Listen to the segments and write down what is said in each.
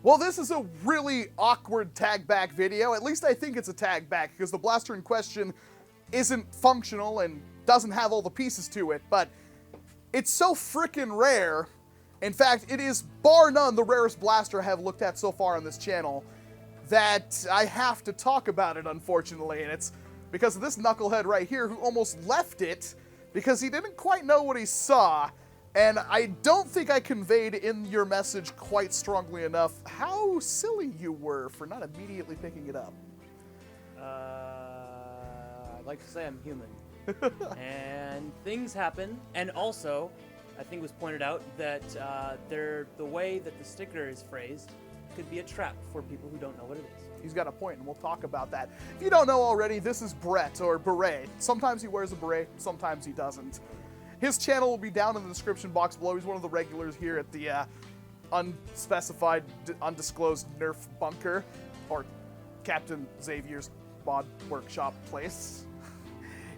Well, this is a really awkward tag back video. At least I think it's a tag back, because the blaster in question isn't functional and doesn't have all the pieces to it, but it's so frickin' rare. In fact, it is bar none the rarest blaster I have looked at so far on this channel that I have to talk about it, unfortunately, and it's because of this knucklehead right here who almost left it because he didn't quite know what he saw. And I don't think I conveyed in your message quite strongly enough how silly you were for not immediately picking it up. I'd like to say I'm human. And things happen. And also, I think it was pointed out that the way that the sticker is phrased could be a trap for people who don't know what it is. He's got a point, and we'll talk about that. If you don't know already, this is Brett, or Beret. Sometimes he wears a beret, sometimes he doesn't. His channel will be down in the description box below. He's one of the regulars here at the unspecified, undisclosed Nerf bunker, or Captain Xavier's mod workshop place.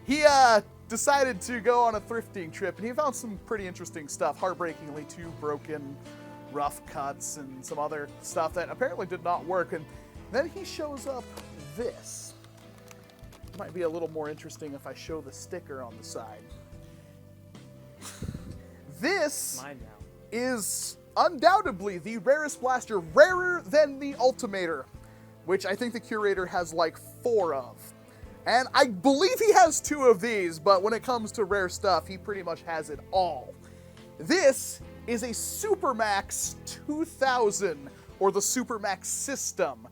He decided to go on a thrifting trip, and he found some pretty interesting stuff. Heartbreakingly, 2 broken rough cuts and some other stuff that apparently did not work. And then he shows up this. Might be a little more interesting if I show the sticker on the side. This is undoubtedly the rarest blaster, rarer than the Ultimator, which I think the curator has like 4 of. And I believe he has 2 of these, but when it comes to rare stuff, he pretty much has it all. This is a Supermaxx 2000, or the Supermaxx system.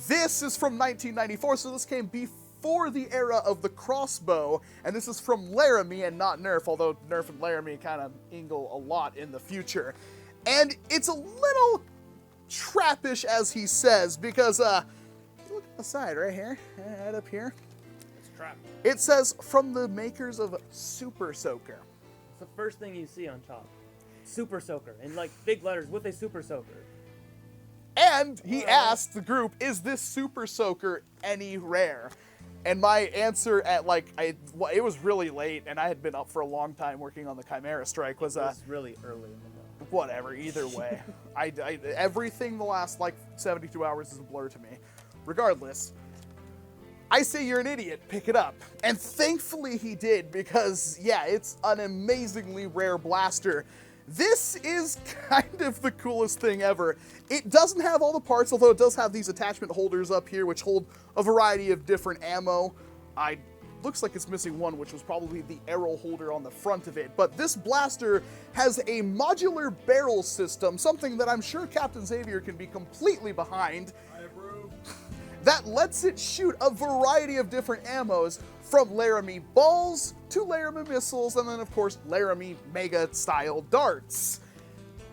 This is from 1994, so this came before the era of the crossbow, and this is from Larami and not Nerf, although Nerf and Larami kind of ingle a lot in the future. And it's a little trappish, as he says, because, look at the side right here, right up here. It's a trap. It says, from the makers of Super Soaker. It's the first thing you see on top. Super Soaker, in like big letters with a Super Soaker. And he asked the group, is this Super Soaker any rare? And my answer at it was really late, and I had been up for a long time working on the Chimera Strike, was it was really early in the morning. Whatever, either way. Everything the last 72 hours is a blur to me. Regardless, I say you're an idiot, pick it up. And thankfully he did, because yeah, it's an amazingly rare blaster. This is kind of the coolest thing ever. It doesn't have all the parts, although it does have these attachment holders up here, which hold a variety of different ammo. Looks like it's missing one, which was probably the arrow holder on the front of it. But this blaster has a modular barrel system, something that I'm sure Captain Xavier can be completely behind. I approve. That lets it shoot a variety of different ammos, from Larami balls to Larami missiles, and then of course Larami Mega style darts.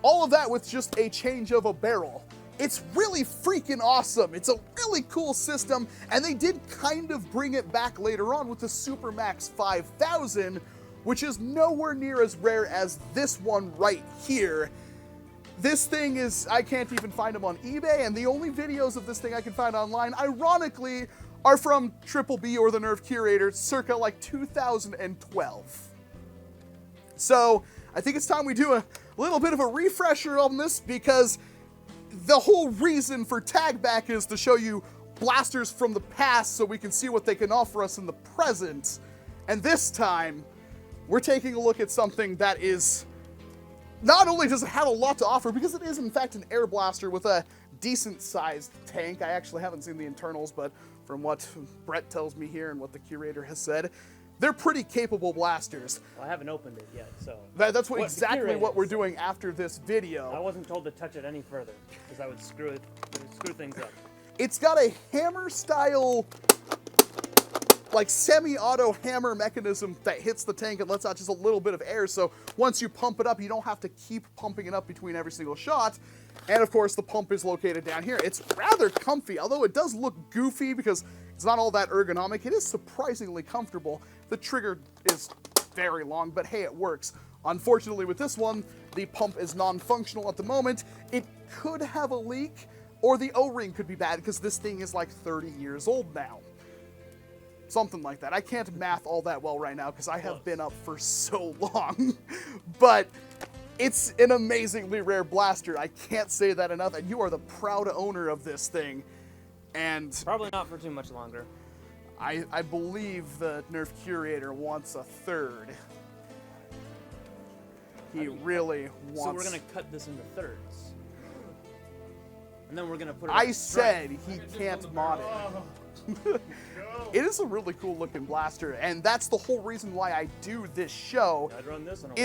All of that with just a change of a barrel. It's really freaking awesome. It's a really cool system, and they did kind of bring it back later on with the Supermaxx 5000, which is nowhere near as rare as this one right here. This thing is, I can't even find them on eBay, and the only videos of this thing I can find online, ironically, are from Blvd or the Nerf Curator, circa 2012. So, I think it's time we do a little bit of a refresher on this, because the whole reason for Tag Back is to show you blasters from the past so we can see what they can offer us in the present. And this time, we're taking a look at something that is, not only does it have a lot to offer, because it is in fact an air blaster with a decent sized tank. I actually haven't seen the internals, but from what Brett tells me here and what the curator has said, they're pretty capable blasters. Well, I haven't opened it yet, so... That's exactly what we're doing after this video. I wasn't told to touch it any further, because I would screw things up. It's got a hammer-style, semi-auto hammer mechanism that hits the tank and lets out just a little bit of air, so once you pump it up, you don't have to keep pumping it up between every single shot. And of course, the pump is located down here. It's rather comfy, although it does look goofy because it's not all that ergonomic. It is surprisingly comfortable. The trigger is very long, but hey, it works. Unfortunately with this one, the pump is non-functional at the moment. It could have a leak, or the O-ring could be bad because this thing is 30 years old now. Something like that. I can't math all that well right now because I have been up for so long. But It's an amazingly rare blaster. I can't say that enough. And you are the proud owner of this thing. And Probably not for too much longer. I believe the Nerf curator wants a third. He really wants... So we're going to cut this into thirds. And then we're going to put it... I said he can't mod it. It is a really cool looking blaster, and that's the whole reason why I do this show. I'd run this in a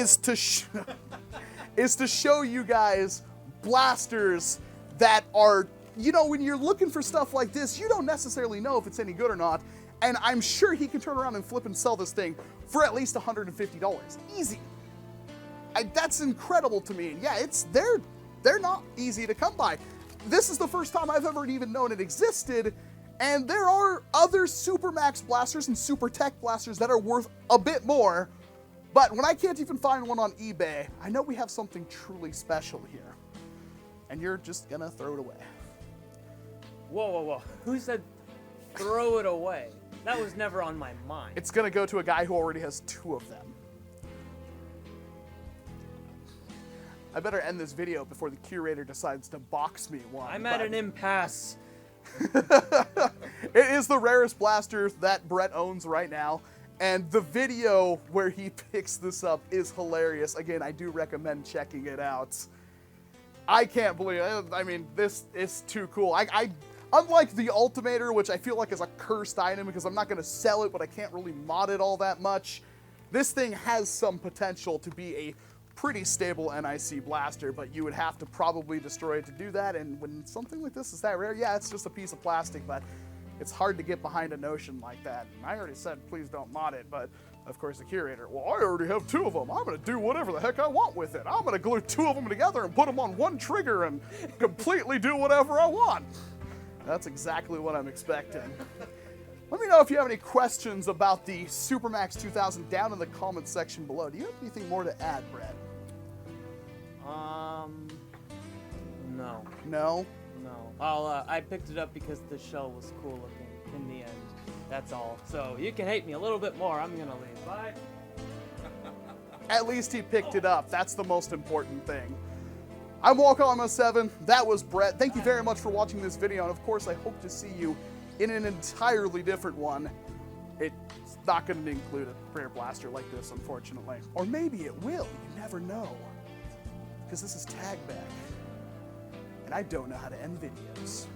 is to show you guys blasters that are, you know, when you're looking for stuff like this, you don't necessarily know if it's any good or not. And I'm sure he can turn around and flip and sell this thing for at least $150. Easy. That's incredible to me. And yeah, they're not easy to come by. This is the first time I've ever even known it existed. And there are other Supermaxx blasters and Super Tech blasters that are worth a bit more. But when I can't even find one on eBay, I know we have something truly special here. And you're just gonna throw it away. Whoa, whoa, whoa. Who said throw it away? That was never on my mind. It's gonna go to a guy who already has 2 of them. I better end this video before the curator decides to box me one. I'm at an impasse. It is the rarest blaster that Brett owns right now, and the video where he picks this up is hilarious. Again, I do recommend checking it out. I can't believe it. I mean, this is too cool. Unlike the Ultimator, which I feel like is a cursed item because I'm not going to sell it, but I can't really mod it all that much, this thing has some potential to be a pretty stable NIC blaster, but you would have to probably destroy it to do that, and when something like this is that rare, yeah, it's just a piece of plastic, but it's hard to get behind a notion like that. And I already said, please don't mod it, but of course the curator, well, I already have 2 of them. I'm gonna do whatever the heck I want with it. I'm gonna glue 2 of them together and put them on one trigger and completely do whatever I want. That's exactly what I'm expecting. Let me know if you have any questions about the Supermaxx 2000 down in the comments section below. Do you have anything more to add, Brett? No. No? No. I picked it up because the shell was cool looking in the end. That's all. So you can hate me a little bit more. I'm gonna leave. Bye. At least he picked it up. That's the most important thing. I'm Walcom S7. That was Brett. Thank you very much for watching this video, and of course I hope to see you in an entirely different one. It's not going to include a rare blaster like this, unfortunately. Or maybe it will. You never know. Because this is tag back. And I don't know how to end videos.